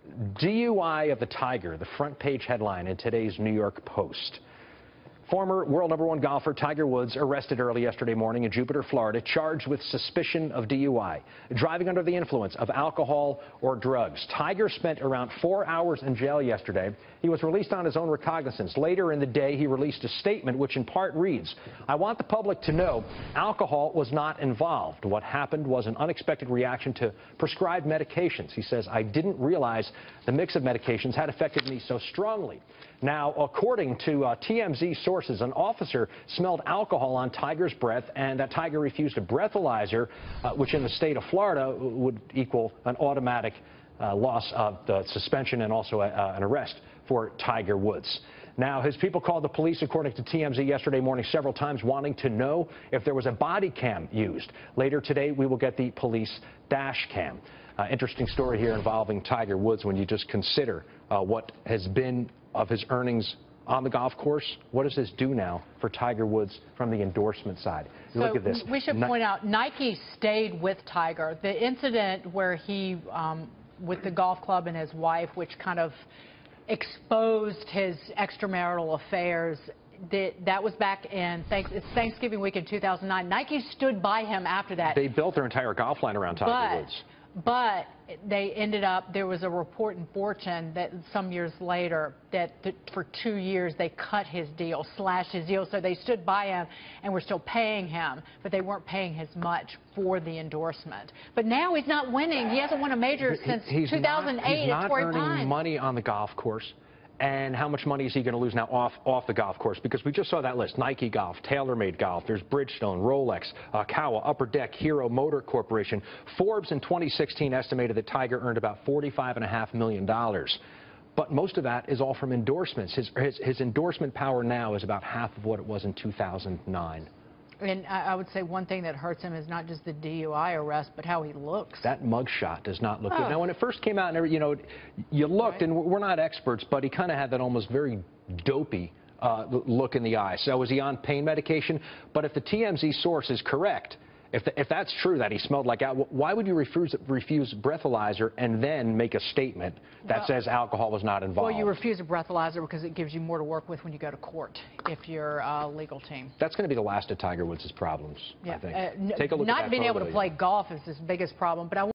DUI of the Tiger, the front page headline in today's New York Post. Former world #1 golfer Tiger Woods arrested early yesterday morning in Jupiter, Florida, charged with suspicion of DUI, driving under the influence of alcohol or drugs. Tiger spent around 4 hours in jail yesterday. He was released on his own recognizance. Later in the day, he released a statement which in part reads, "I want the public to know alcohol was not involved. What happened was an unexpected reaction to prescribed medications." He says, "I didn't realize the mix of medications had affected me so strongly." Now, according to TMZ sources, an officer smelled alcohol on Tiger's breath, and that Tiger refused a breathalyzer, which in the state of Florida would equal an automatic loss of the suspension and also an arrest for Tiger Woods. Now, his people called the police, according to TMZ, yesterday morning several times, wanting to know if there was a body cam used. Later today, we will get the police dash cam. Interesting story here involving Tiger Woods when you just consider what has been of his earnings on the golf course. What does this do now for Tiger Woods from the endorsement side? Look at this. We should point out, Nike stayed with Tiger. The incident where he, with the golf club and his wife, which kind of exposed his extramarital affairs, that was back in Thanksgiving week in 2009. Nike stood by him after that. They built their entire golf line around Tiger Woods. But they ended up, there was a report in Fortune that some years later that for 2 years they cut his deal, slashed his deal. So they stood by him and were still paying him, but they weren't paying as much for the endorsement. But now he's not winning. He hasn't won a major since 2008 He's not at Torrey earning Pines. money on the golf course. And how much money is he going to lose now off the golf course? Because we just saw that list. Nike Golf, TaylorMade Golf, there's Bridgestone, Rolex, Kawa, Upper Deck, Hero Motor Corporation. Forbes in 2016 estimated that Tiger earned about $45.5 million. But most of that is all from endorsements. His endorsement power now is about half of what it was in 2009. And I would say one thing that hurts him is not just the DUI arrest, but how he looks. That mugshot does not look good. Now, when it first came out, you know, you looked, and we're not experts, but he kind of had that almost very dopey look in the eye. So was he on pain medication? But if the TMZ source is correct, if that's true that he smelled like alcohol, why would you refuse breathalyzer and then make a statement that says alcohol was not involved? Well, you refuse a breathalyzer because it gives you more to work with when you go to court if you're a legal team. That's going to be the last of Tiger Woods' problems, I think. Take a look at that not being able to photo. play golf is his biggest problem, but I